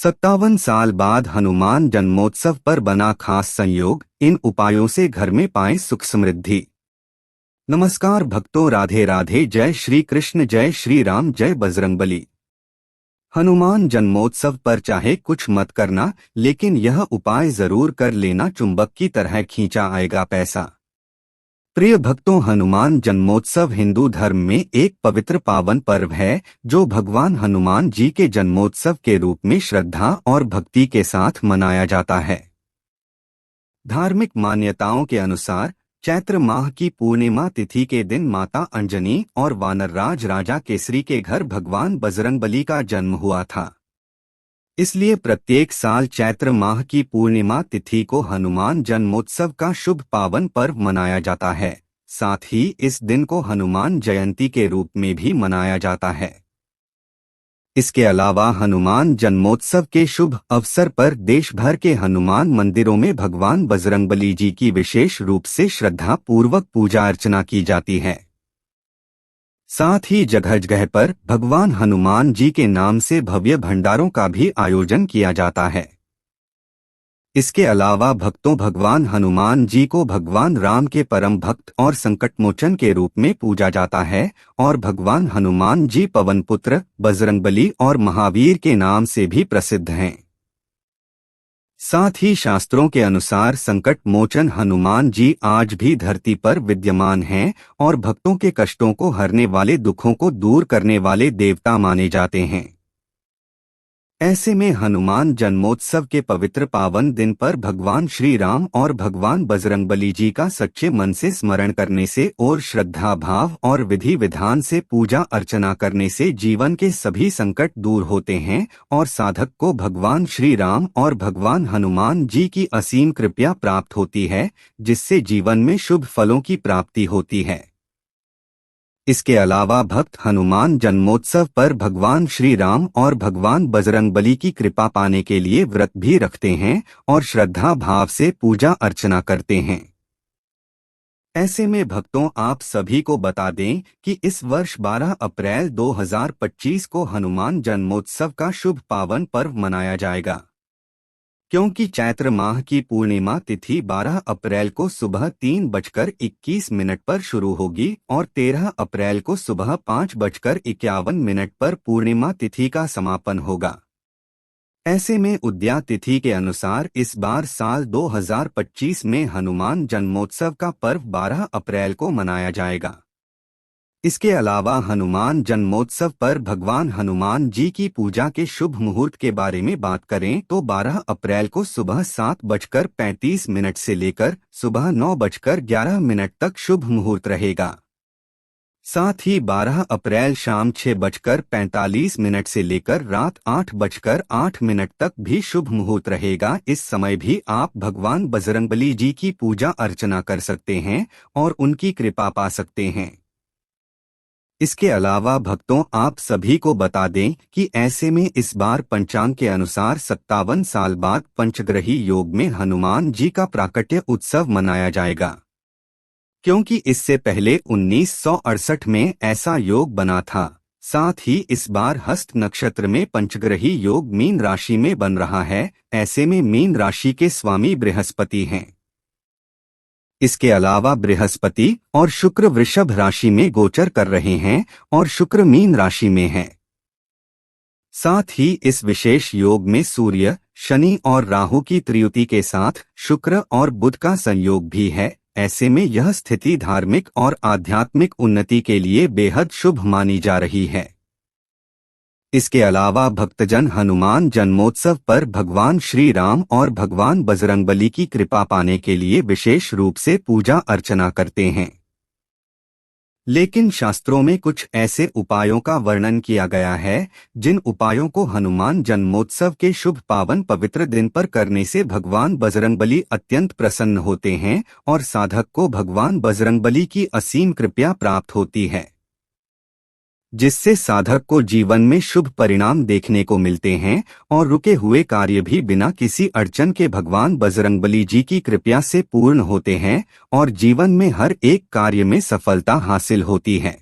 57 साल बाद हनुमान जन्मोत्सव पर बना खास संयोग। इन उपायों से घर में पाएं सुख समृद्धि। नमस्कार भक्तों, राधे राधे। जय श्री कृष्ण, जय श्री राम, जय बजरंगबली। हनुमान जन्मोत्सव पर चाहे कुछ मत करना, लेकिन यह उपाय जरूर कर लेना, चुंबक की तरह खींचा आएगा पैसा। प्रिय भक्तों, हनुमान जन्मोत्सव हिंदू धर्म में एक पवित्र पावन पर्व है जो भगवान हनुमान जी के जन्मोत्सव के रूप में श्रद्धा और भक्ति के साथ मनाया जाता है। धार्मिक मान्यताओं के अनुसार चैत्र माह की पूर्णिमा तिथि के दिन माता अंजनी और वानरराज राजा केसरी के घर भगवान बजरंगबली का जन्म हुआ था। इसलिए प्रत्येक साल चैत्र माह की पूर्णिमा तिथि को हनुमान जन्मोत्सव का शुभ पावन पर्व मनाया जाता है। साथ ही इस दिन को हनुमान जयंती के रूप में भी मनाया जाता है। इसके अलावा हनुमान जन्मोत्सव के शुभ अवसर पर देश भर के हनुमान मंदिरों में भगवान बजरंगबली जी की विशेष रूप से श्रद्धा पूर्वक पूजा अर्चना की जाती है। साथ ही जगह जगह पर भगवान हनुमान जी के नाम से भव्य भंडारों का भी आयोजन किया जाता है। इसके अलावा भक्तों, भगवान हनुमान जी को भगवान राम के परम भक्त और संकटमोचन के रूप में पूजा जाता है और भगवान हनुमान जी पवनपुत्र, बजरंगबली और महावीर के नाम से भी प्रसिद्ध हैं। साथ ही शास्त्रों के अनुसार संकट मोचन हनुमान जी आज भी धरती पर विद्यमान हैं और भक्तों के कष्टों को हरने वाले, दुखों को दूर करने वाले देवता माने जाते हैं। ऐसे में हनुमान जन्मोत्सव के पवित्र पावन दिन पर भगवान श्री राम और भगवान बजरंगबली जी का सच्चे मन से स्मरण करने से और श्रद्धा भाव और विधि विधान से पूजा अर्चना करने से जीवन के सभी संकट दूर होते हैं और साधक को भगवान श्री राम और भगवान हनुमान जी की असीम कृपा प्राप्त होती है, जिससे जीवन में शुभ फलों की प्राप्ति होती है। इसके अलावा भक्त हनुमान जन्मोत्सव पर भगवान श्री राम और भगवान बजरंगबली की कृपा पाने के लिए व्रत भी रखते हैं और श्रद्धा भाव से पूजा अर्चना करते हैं। ऐसे में भक्तों, आप सभी को बता दें कि इस वर्ष 12 अप्रैल 2025 को हनुमान जन्मोत्सव का शुभ पावन पर्व मनाया जाएगा। क्योंकि चैत्र माह की पूर्णिमा तिथि 12 अप्रैल को सुबह 3:21 पर शुरू होगी और 13 अप्रैल को सुबह 5:51 पर पूर्णिमा तिथि का समापन होगा। ऐसे में उदया तिथि के अनुसार इस बार साल 2025 में हनुमान जन्मोत्सव का पर्व 12 अप्रैल को मनाया जाएगा। इसके अलावा हनुमान जन्मोत्सव पर भगवान हनुमान जी की पूजा के शुभ मुहूर्त के बारे में बात करें तो 12 अप्रैल को सुबह 7:35 से लेकर सुबह 9:11 तक शुभ मुहूर्त रहेगा। साथ ही 12 अप्रैल शाम 6:45 से लेकर रात 8:08 तक भी शुभ मुहूर्त रहेगा। इस समय भी आप भगवान बजरंगबली जी की पूजा अर्चना कर सकते हैं और उनकी कृपा पा सकते हैं। इसके अलावा भक्तों, आप सभी को बता दें कि ऐसे में इस बार पंचांग के अनुसार 57 साल बाद पंचग्रही योग में हनुमान जी का प्राकट्य उत्सव मनाया जाएगा। क्योंकि इससे पहले 1968 में ऐसा योग बना था। साथ ही इस बार हस्त नक्षत्र में पंचग्रही योग मीन राशि में बन रहा है। ऐसे में मीन राशि के स्वामी बृहस्पति हैं। इसके अलावा बृहस्पति और शुक्र वृषभ राशि में गोचर कर रहे हैं और शुक्र मीन राशि में है। साथ ही इस विशेष योग में सूर्य, शनि और राहु की त्रियुति के साथ शुक्र और बुध का संयोग भी है। ऐसे में यह स्थिति धार्मिक और आध्यात्मिक उन्नति के लिए बेहद शुभ मानी जा रही है। इसके अलावा भक्तजन हनुमान जन्मोत्सव पर भगवान श्री राम और भगवान बजरंगबली की कृपा पाने के लिए विशेष रूप से पूजा अर्चना करते हैं। लेकिन शास्त्रों में कुछ ऐसे उपायों का वर्णन किया गया है जिन उपायों को हनुमान जन्मोत्सव के शुभ पावन पवित्र दिन पर करने से भगवान बजरंगबली अत्यंत प्रसन्न होते हैं और साधक को भगवान बजरंगबली की असीम कृपा प्राप्त होती है, जिससे साधक को जीवन में शुभ परिणाम देखने को मिलते हैं और रुके हुए कार्य भी बिना किसी अड़चन के भगवान बजरंगबली जी की कृपा से पूर्ण होते हैं और जीवन में हर एक कार्य में सफलता हासिल होती है।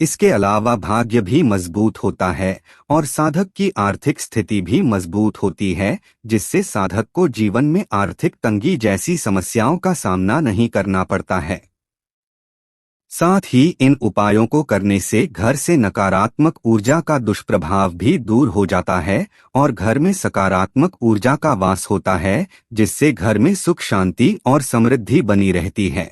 इसके अलावा भाग्य भी मजबूत होता है और साधक की आर्थिक स्थिति भी मजबूत होती है, जिससे साधक को जीवन में आर्थिक तंगी जैसी समस्याओं का सामना नहीं करना पड़ता है। साथ ही इन उपायों को करने से घर से नकारात्मक ऊर्जा का दुष्प्रभाव भी दूर हो जाता है और घर में सकारात्मक ऊर्जा का वास होता है, जिससे घर में सुख शांति और समृद्धि बनी रहती है।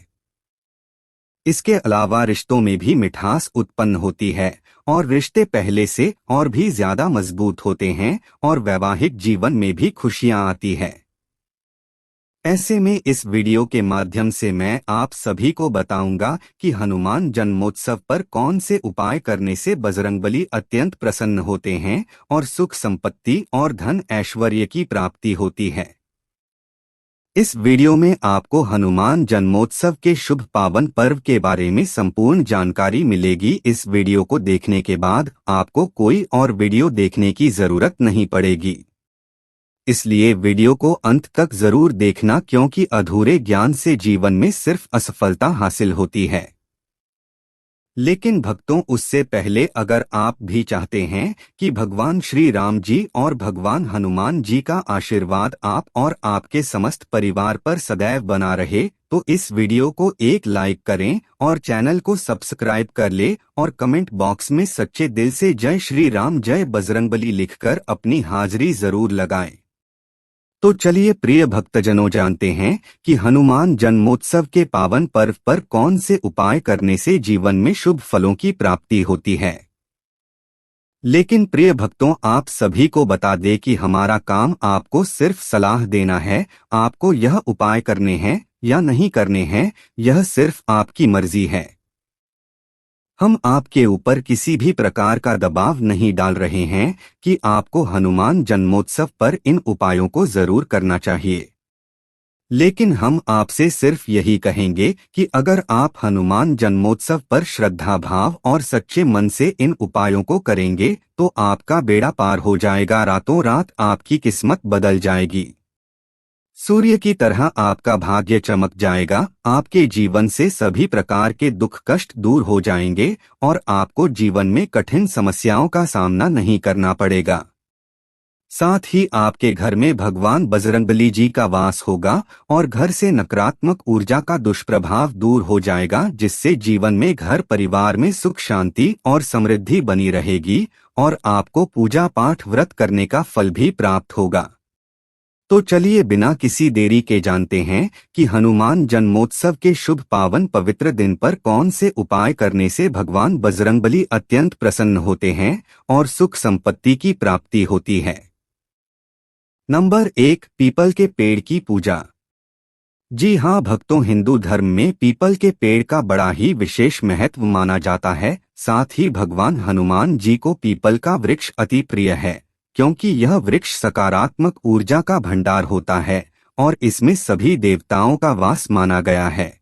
इसके अलावा रिश्तों में भी मिठास उत्पन्न होती है और रिश्ते पहले से और भी ज्यादा मजबूत होते हैं और वैवाहिक जीवन में भी खुशियां आती है। ऐसे में इस वीडियो के माध्यम से मैं आप सभी को बताऊंगा कि हनुमान जन्मोत्सव पर कौन से उपाय करने से बजरंगबली अत्यंत प्रसन्न होते हैं और सुख संपत्ति और धन ऐश्वर्य की प्राप्ति होती है। इस वीडियो में आपको हनुमान जन्मोत्सव के शुभ पावन पर्व के बारे में संपूर्ण जानकारी मिलेगी। इस वीडियो को देखने के बाद आपको कोई और वीडियो देखने की जरूरत नहीं पड़ेगी, इसलिए वीडियो को अंत तक जरूर देखना, क्योंकि अधूरे ज्ञान से जीवन में सिर्फ असफलता हासिल होती है। लेकिन भक्तों, उससे पहले अगर आप भी चाहते हैं कि भगवान श्री राम जी और भगवान हनुमान जी का आशीर्वाद आप और आपके समस्त परिवार पर सदैव बना रहे, तो इस वीडियो को एक लाइक करें और चैनल को सब्सक्राइब कर ले और कमेंट बॉक्स में सच्चे दिल से जय श्री राम जय बजरंगबली लिखकर अपनी हाजिरी जरूर लगाएं। तो चलिए प्रिय भक्तजनों, जानते हैं कि हनुमान जन्मोत्सव के पावन पर्व पर कौन से उपाय करने से जीवन में शुभ फलों की प्राप्ति होती है। लेकिन प्रिय भक्तों, आप सभी को बता दें कि हमारा काम आपको सिर्फ सलाह देना है। आपको यह उपाय करने हैं या नहीं करने हैं, यह सिर्फ आपकी मर्जी है। हम आपके ऊपर किसी भी प्रकार का दबाव नहीं डाल रहे हैं कि आपको हनुमान जन्मोत्सव पर इन उपायों को जरूर करना चाहिए। लेकिन हम आपसे सिर्फ यही कहेंगे कि अगर आप हनुमान जन्मोत्सव पर श्रद्धा भाव और सच्चे मन से इन उपायों को करेंगे तो आपका बेड़ा पार हो जाएगा, रातों रात आपकी किस्मत बदल जाएगी। सूर्य की तरह आपका भाग्य चमक जाएगा, आपके जीवन से सभी प्रकार के दुख कष्ट दूर हो जाएंगे और आपको जीवन में कठिन समस्याओं का सामना नहीं करना पड़ेगा। साथ ही आपके घर में भगवान बजरंगबली जी का वास होगा और घर से नकारात्मक ऊर्जा का दुष्प्रभाव दूर हो जाएगा, जिससे जीवन में घर परिवार में सुख शांति और समृद्धि बनी रहेगी और आपको पूजा पाठ व्रत करने का फल भी प्राप्त होगा। तो चलिए बिना किसी देरी के जानते हैं कि हनुमान जन्मोत्सव के शुभ पावन पवित्र दिन पर कौन से उपाय करने से भगवान बजरंगबली अत्यंत प्रसन्न होते हैं और सुख संपत्ति की प्राप्ति होती है। नंबर 1, पीपल के पेड़ की पूजा। जी हाँ भक्तों, हिंदू धर्म में पीपल के पेड़ का बड़ा ही विशेष महत्व माना जाता है। साथ ही भगवान हनुमान जी को पीपल का वृक्ष अति प्रिय है, क्योंकि यह वृक्ष सकारात्मक ऊर्जा का भंडार होता है और इसमें सभी देवताओं का वास माना गया है।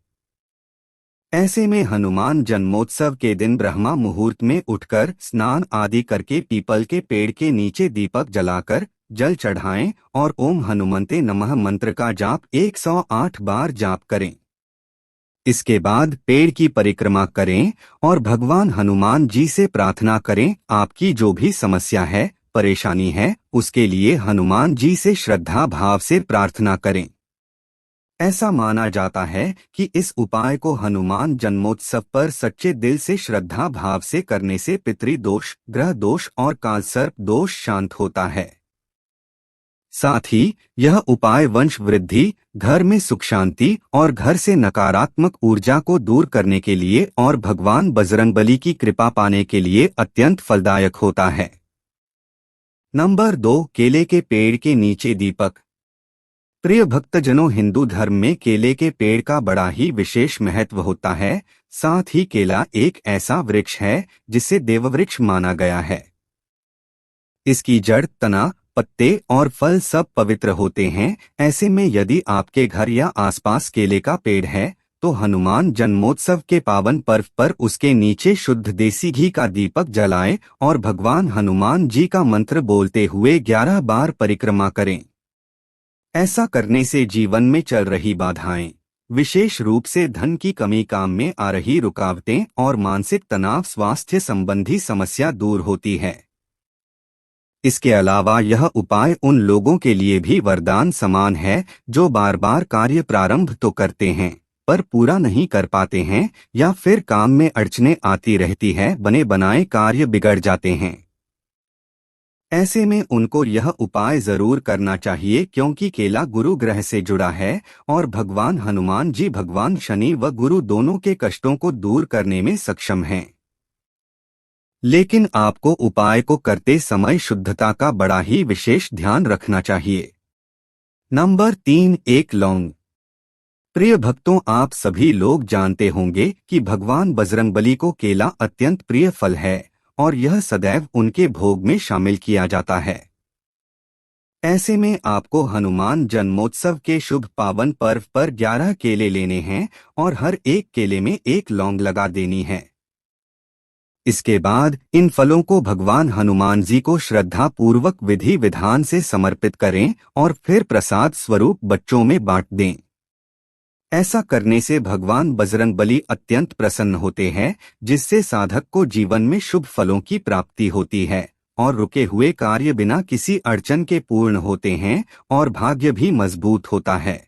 ऐसे में हनुमान जन्मोत्सव के दिन ब्रह्मा मुहूर्त में उठकर स्नान आदि करके पीपल के पेड़ के नीचे दीपक जलाकर जल चढ़ाएं और ओम हनुमन्ते नमः मंत्र का जाप 108 बार जाप करें। इसके बाद पेड़ की परिक्रमा करें और भगवान हनुमान जी से प्रार्थना करें। आपकी जो भी समस्या है, परेशानी है, उसके लिए हनुमान जी से श्रद्धा भाव से प्रार्थना करें। ऐसा माना जाता है कि इस उपाय को हनुमान जन्मोत्सव पर सच्चे दिल से श्रद्धा भाव से करने से पितृदोष, ग्रह दोष और कालसर्प दोष शांत होता है। साथ ही यह उपाय वंश वृद्धि, घर में सुख शांति और घर से नकारात्मक ऊर्जा को दूर करने के लिए और भगवान बजरंगबली की कृपा पाने के लिए अत्यंत फलदायक होता है। नंबर 2, केले के पेड़ के नीचे दीपक। प्रिय भक्तजनों, हिंदू धर्म में केले के पेड़ का बड़ा ही विशेष महत्व होता है। साथ ही केला एक ऐसा वृक्ष है जिसे देववृक्ष माना गया है। इसकी जड़, तना, पत्ते और फल सब पवित्र होते हैं। ऐसे में यदि आपके घर या आसपास केले का पेड़ है तो हनुमान जन्मोत्सव के पावन पर्व पर उसके नीचे शुद्ध देसी घी का दीपक जलाएं और भगवान हनुमान जी का मंत्र बोलते हुए 11 बार परिक्रमा करें। ऐसा करने से जीवन में चल रही बाधाएं, विशेष रूप से धन की कमी, काम में आ रही रुकावटें और मानसिक तनाव, स्वास्थ्य संबंधी समस्या दूर होती है। इसके अलावा यह उपाय उन लोगों के लिए भी वरदान समान है जो बार बार कार्य प्रारंभ तो करते हैं पर पूरा नहीं कर पाते हैं, या फिर काम में अड़चनें आती रहती है, बने बनाए कार्य बिगड़ जाते हैं। ऐसे में उनको यह उपाय जरूर करना चाहिए, क्योंकि केला गुरु ग्रह से जुड़ा है और भगवान हनुमान जी भगवान शनि व गुरु दोनों के कष्टों को दूर करने में सक्षम हैं। लेकिन आपको उपाय को करते समय शुद्धता का बड़ा ही विशेष ध्यान रखना चाहिए। नंबर 3, एक लौंग। प्रिय भक्तों, आप सभी लोग जानते होंगे कि भगवान बजरंगबली को केला अत्यंत प्रिय फल है और यह सदैव उनके भोग में शामिल किया जाता है। ऐसे में आपको हनुमान जन्मोत्सव के शुभ पावन पर्व पर 11 केले लेने हैं और हर एक केले में एक लौंग लगा देनी है। इसके बाद इन फलों को भगवान हनुमान जी को श्रद्धा पूर्वक विधि विधान से समर्पित करें और फिर प्रसाद स्वरूप बच्चों में बांट दें। ऐसा करने से भगवान बजरंगबली अत्यंत प्रसन्न होते हैं, जिससे साधक को जीवन में शुभ फलों की प्राप्ति होती है और रुके हुए कार्य बिना किसी अड़चन के पूर्ण होते हैं और भाग्य भी मजबूत होता है।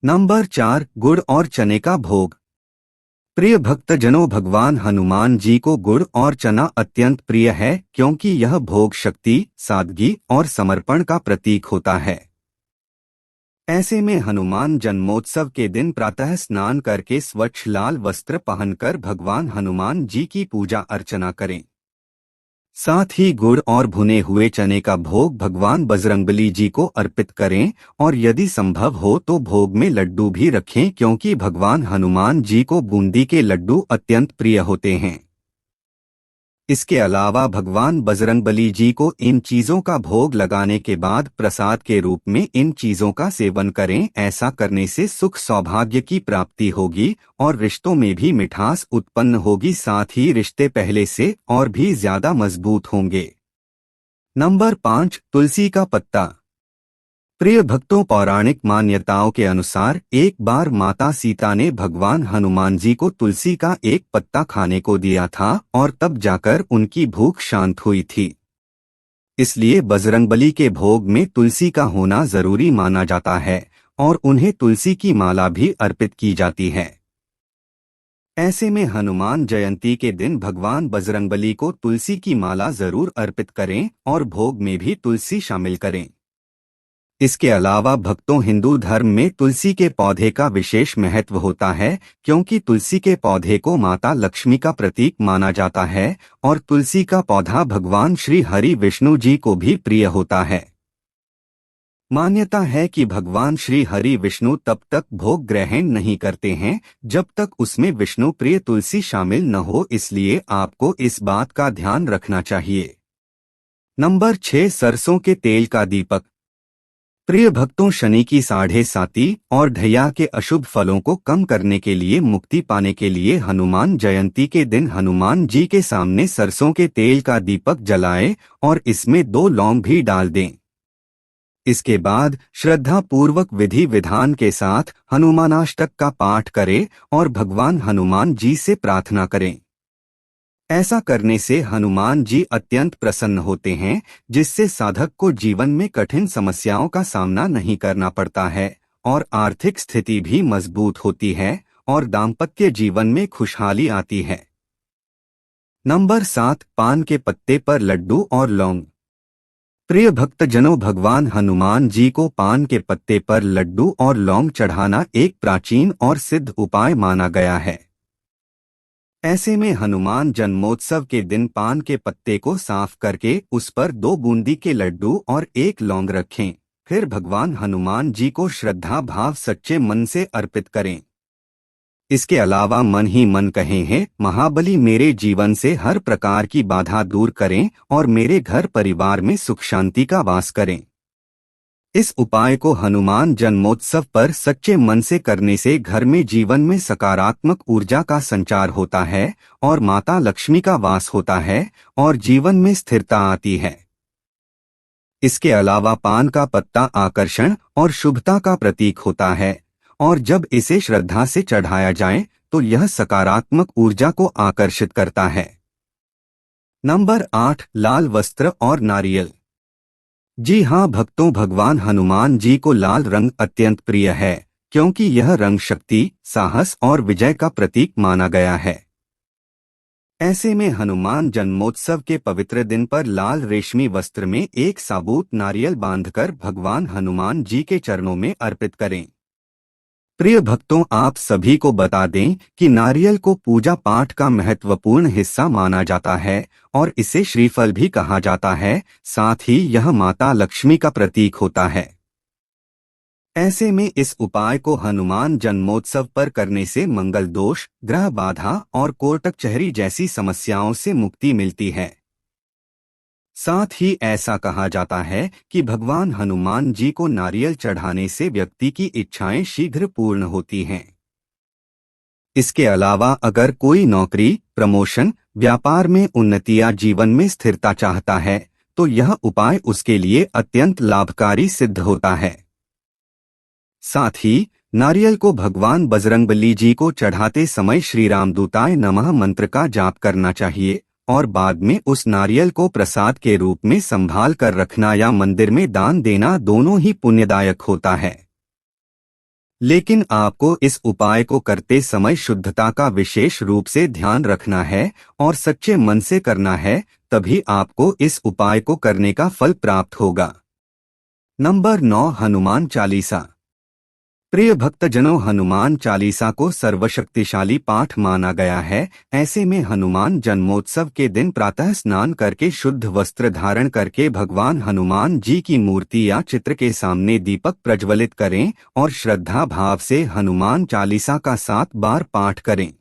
नंबर 4, गुड़ और चने का भोग। प्रिय भक्तजनों, भगवान हनुमान जी को गुड़ और चना अत्यंत प्रिय है, क्योंकि यह भोग शक्ति, सादगी और समर्पण का प्रतीक होता है। ऐसे में हनुमान जन्मोत्सव के दिन प्रातः स्नान करके स्वच्छ लाल वस्त्र पहनकर भगवान हनुमान जी की पूजा अर्चना करें। साथ ही गुड़ और भुने हुए चने का भोग भगवान बजरंगबली जी को अर्पित करें और यदि संभव हो तो भोग में लड्डू भी रखें, क्योंकि भगवान हनुमान जी को बूंदी के लड्डू अत्यंत प्रिय होते हैं। इसके अलावा भगवान बजरंगबली जी को इन चीजों का भोग लगाने के बाद प्रसाद के रूप में इन चीजों का सेवन करें। ऐसा करने से सुख सौभाग्य की प्राप्ति होगी और रिश्तों में भी मिठास उत्पन्न होगी, साथ ही रिश्ते पहले से और भी ज्यादा मजबूत होंगे। नंबर 5, तुलसी का पत्ता। प्रिय भक्तों, पौराणिक मान्यताओं के अनुसार एक बार माता सीता ने भगवान हनुमान जी को तुलसी का एक पत्ता खाने को दिया था और तब जाकर उनकी भूख शांत हुई थी। इसलिए बजरंगबली के भोग में तुलसी का होना जरूरी माना जाता है और उन्हें तुलसी की माला भी अर्पित की जाती है। ऐसे में हनुमान जयंती के दिन भगवान बजरंगबली को तुलसी की माला जरूर अर्पित करें और भोग में भी तुलसी शामिल करें। इसके अलावा भक्तों, हिंदू धर्म में तुलसी के पौधे का विशेष महत्व होता है, क्योंकि तुलसी के पौधे को माता लक्ष्मी का प्रतीक माना जाता है और तुलसी का पौधा भगवान श्री हरि विष्णु जी को भी प्रिय होता है। मान्यता है कि भगवान श्री हरि विष्णु तब तक भोग ग्रहण नहीं करते हैं जब तक उसमें विष्णु प्रिय तुलसी शामिल न हो, इसलिए आपको इस बात का ध्यान रखना चाहिए। नंबर 6, सरसों के तेल का दीपक। प्रिय भक्तों, शनि की 7.5 और ढैया के अशुभ फलों को कम करने के लिए, मुक्ति पाने के लिए हनुमान जयंती के दिन हनुमान जी के सामने सरसों के तेल का दीपक जलाएं और इसमें 2 लौंग भी डाल दें। इसके बाद श्रद्धा पूर्वक विधि विधान के साथ हनुमानाष्टक का पाठ करें और भगवान हनुमान जी से प्रार्थना करें। ऐसा करने से हनुमान जी अत्यंत प्रसन्न होते हैं, जिससे साधक को जीवन में कठिन समस्याओं का सामना नहीं करना पड़ता है और आर्थिक स्थिति भी मजबूत होती है और दाम्पत्य जीवन में खुशहाली आती है। नंबर 7, पान के पत्ते पर लड्डू और लौंग। प्रिय भक्तजनों, भगवान हनुमान जी को पान के पत्ते पर लड्डू और लौंग चढ़ाना एक प्राचीन और सिद्ध उपाय माना गया है। ऐसे में हनुमान जन्मोत्सव के दिन पान के पत्ते को साफ करके उस पर 2 बूंदी के लड्डू और 1 लौंग रखें। फिर भगवान हनुमान जी को श्रद्धा भाव सच्चे मन से अर्पित करें। इसके अलावा मन ही मन कहें, हे महाबली, मेरे जीवन से हर प्रकार की बाधा दूर करें और मेरे घर परिवार में सुख शांति का वास करें। इस उपाय को हनुमान जन्मोत्सव पर सच्चे मन से करने से घर में जीवन में सकारात्मक ऊर्जा का संचार होता है और माता लक्ष्मी का वास होता है और जीवन में स्थिरता आती है। इसके अलावा पान का पत्ता आकर्षण और शुभता का प्रतीक होता है और जब इसे श्रद्धा से चढ़ाया जाए तो यह सकारात्मक ऊर्जा को आकर्षित करता है। नंबर 8, लाल वस्त्र और नारियल। जी हाँ भक्तों, भगवान हनुमान जी को लाल रंग अत्यंत प्रिय है, क्योंकि यह रंग शक्ति, साहस और विजय का प्रतीक माना गया है। ऐसे में हनुमान जन्मोत्सव के पवित्र दिन पर लाल रेशमी वस्त्र में एक साबुत नारियल बांधकर भगवान हनुमान जी के चरणों में अर्पित करें। प्रिय भक्तों, आप सभी को बता दें कि नारियल को पूजा पाठ का महत्वपूर्ण हिस्सा माना जाता है और इसे श्रीफल भी कहा जाता है। साथ ही यह माता लक्ष्मी का प्रतीक होता है। ऐसे में इस उपाय को हनुमान जन्मोत्सव पर करने से मंगल दोष, ग्रह बाधा और कोर्ट कचहरी जैसी समस्याओं से मुक्ति मिलती है। साथ ही ऐसा कहा जाता है कि भगवान हनुमान जी को नारियल चढ़ाने से व्यक्ति की इच्छाएं शीघ्र पूर्ण होती हैं। इसके अलावा अगर कोई नौकरी, प्रमोशन, व्यापार में उन्नति या जीवन में स्थिरता चाहता है तो यह उपाय उसके लिए अत्यंत लाभकारी सिद्ध होता है। साथ ही नारियल को भगवान बजरंगबली जी को चढ़ाते समय श्री रामदूताय नमः मंत्र का जाप करना चाहिए और बाद में उस नारियल को प्रसाद के रूप में संभाल कर रखना या मंदिर में दान देना दोनों ही पुण्यदायक होता है। लेकिन आपको इस उपाय को करते समय शुद्धता का विशेष रूप से ध्यान रखना है और सच्चे मन से करना है, तभी आपको इस उपाय को करने का फल प्राप्त होगा। नंबर 9, हनुमान चालीसा। प्रिय भक्तजनों, हनुमान चालीसा को सर्वशक्तिशाली पाठ माना गया है। ऐसे में हनुमान जन्मोत्सव के दिन प्रातः स्नान करके शुद्ध वस्त्र धारण करके भगवान हनुमान जी की मूर्ति या चित्र के सामने दीपक प्रज्वलित करें और श्रद्धा भाव से हनुमान चालीसा का 7 बार पाठ करें,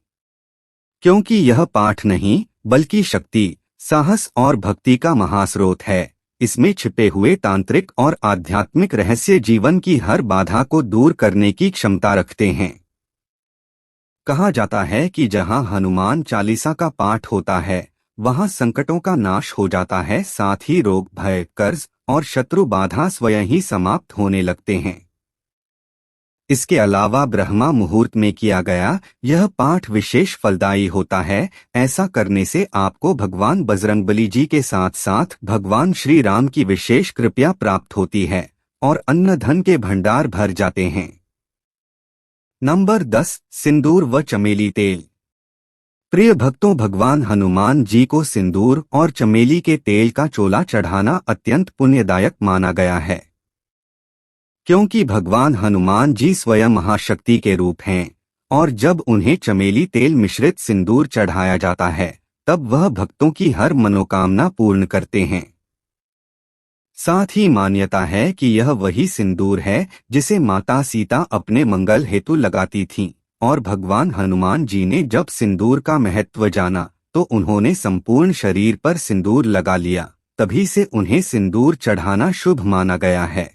क्योंकि यह पाठ नहीं बल्कि शक्ति, साहस और भक्ति का महास्रोत है। इसमें छिपे हुए तांत्रिक और आध्यात्मिक रहस्य जीवन की हर बाधा को दूर करने की क्षमता रखते हैं। कहा जाता है कि जहां हनुमान चालीसा का पाठ होता है वहां संकटों का नाश हो जाता है, साथ ही रोग, भय, कर्ज और शत्रु बाधा स्वयं ही समाप्त होने लगते हैं। इसके अलावा ब्रह्मा मुहूर्त में किया गया यह पाठ विशेष फलदायी होता है। ऐसा करने से आपको भगवान बजरंगबली जी के साथ साथ भगवान श्री राम की विशेष कृपा प्राप्त होती है और अन्न धन के भंडार भर जाते हैं। नंबर 10, सिंदूर व चमेली तेल। प्रिय भक्तों, भगवान हनुमान जी को सिंदूर और चमेली के तेल का चोला चढ़ाना अत्यंत पुण्यदायक माना गया है, क्योंकि भगवान हनुमान जी स्वयं महाशक्ति के रूप हैं और जब उन्हें चमेली तेल मिश्रित सिंदूर चढ़ाया जाता है तब वह भक्तों की हर मनोकामना पूर्ण करते हैं। साथ ही मान्यता है कि यह वही सिंदूर है जिसे माता सीता अपने मंगल हेतु लगाती थीं और भगवान हनुमान जी ने जब सिंदूर का महत्व जाना तो उन्होंने संपूर्ण शरीर पर सिंदूर लगा लिया, तभी से उन्हें सिंदूर चढ़ाना शुभ माना गया है।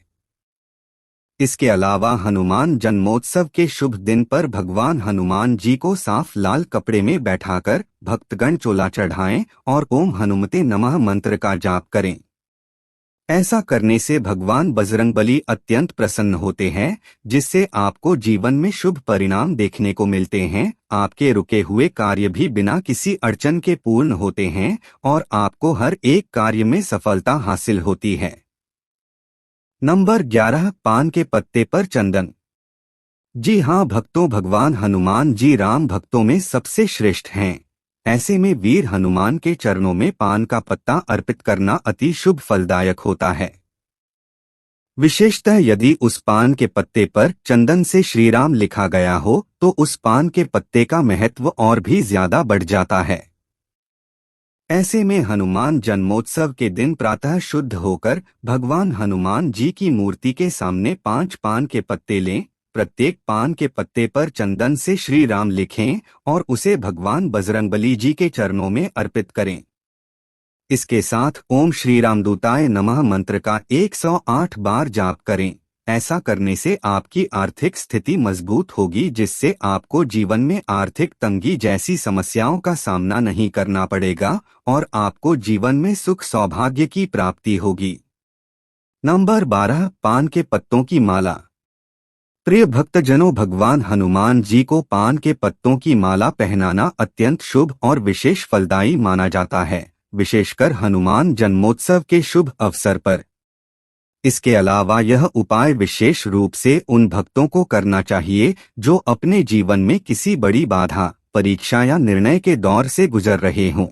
इसके अलावा हनुमान जन्मोत्सव के शुभ दिन पर भगवान हनुमान जी को साफ लाल कपड़े में बैठाकर भक्तगण चोला चढ़ाएं और ओम हनुमते नमः मंत्र का जाप करें। ऐसा करने से भगवान बजरंगबली अत्यंत प्रसन्न होते हैं, जिससे आपको जीवन में शुभ परिणाम देखने को मिलते हैं। आपके रुके हुए कार्य भी बिना किसी अड़चन के पूर्ण होते हैं और आपको हर एक कार्य में सफलता हासिल होती है। नंबर 11, पान के पत्ते पर चंदन। जी हाँ भक्तों, भगवान हनुमान जी राम भक्तों में सबसे श्रेष्ठ हैं। ऐसे में वीर हनुमान के चरणों में पान का पत्ता अर्पित करना अति शुभ फलदायक होता है। विशेषतः यदि उस पान के पत्ते पर चंदन से श्री राम लिखा गया हो तो उस पान के पत्ते का महत्व और भी ज्यादा बढ़ जाता है। ऐसे में हनुमान जन्मोत्सव के दिन प्रातः शुद्ध होकर भगवान हनुमान जी की मूर्ति के सामने 5 पान के पत्ते लें, प्रत्येक पान के पत्ते पर चंदन से श्री राम लिखें और उसे भगवान बजरंगबली जी के चरणों में अर्पित करें। इसके साथ ओम श्री रामदूताय नमः मंत्र का 108 बार जाप करें। ऐसा करने से आपकी आर्थिक स्थिति मजबूत होगी, जिससे आपको जीवन में आर्थिक तंगी जैसी समस्याओं का सामना नहीं करना पड़ेगा और आपको जीवन में सुख सौभाग्य की प्राप्ति होगी। नंबर 12, पान के पत्तों की माला। प्रिय भक्तजनों, भगवान हनुमान जी को पान के पत्तों की माला पहनाना अत्यंत शुभ और विशेष फलदायी माना जाता है, विशेषकर हनुमान जन्मोत्सव के शुभ अवसर पर। इसके अलावा यह उपाय विशेष रूप से उन भक्तों को करना चाहिए जो अपने जीवन में किसी बड़ी बाधा, परीक्षा या निर्णय के दौर से गुजर रहे हों।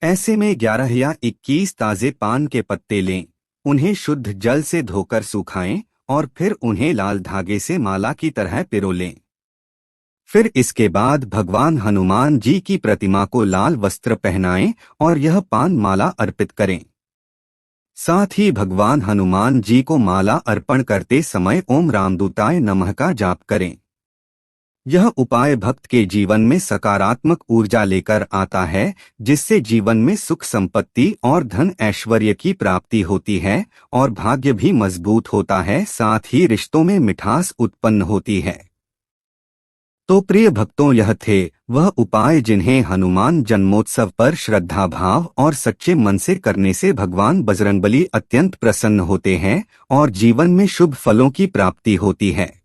ऐसे में 11 या 21 ताजे पान के पत्ते लें, उन्हें शुद्ध जल से धोकर सुखाएं और फिर उन्हें लाल धागे से माला की तरह पिरो लें। फिर इसके बाद भगवान हनुमान जी की प्रतिमा को लाल वस्त्र पहनाएं और यह पान माला अर्पित करें। साथ ही भगवान हनुमान जी को माला अर्पण करते समय ओम रामदूताय नमः का जाप करें। यह उपाय भक्त के जीवन में सकारात्मक ऊर्जा लेकर आता है, जिससे जीवन में सुख संपत्ति और धन ऐश्वर्य की प्राप्ति होती है और भाग्य भी मजबूत होता है, साथ ही रिश्तों में मिठास उत्पन्न होती है। तो प्रिय भक्तों, यह थे वह उपाय जिन्हें हनुमान जन्मोत्सव पर श्रद्धा भाव और सच्चे मन से करने से भगवान बजरंगबली अत्यंत प्रसन्न होते हैं और जीवन में शुभ फलों की प्राप्ति होती है।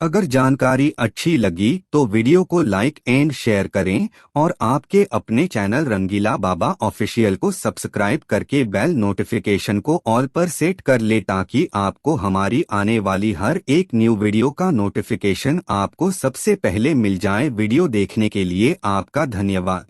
अगर जानकारी अच्छी लगी तो वीडियो को लाइक एंड शेयर करें और आपके अपने चैनल रंगीला बाबा ऑफिशियल को सब्सक्राइब करके बेल नोटिफिकेशन को ऑल पर सेट कर ले, ताकि आपको हमारी आने वाली हर एक न्यू वीडियो का नोटिफिकेशन आपको सबसे पहले मिल जाए। वीडियो देखने के लिए आपका धन्यवाद।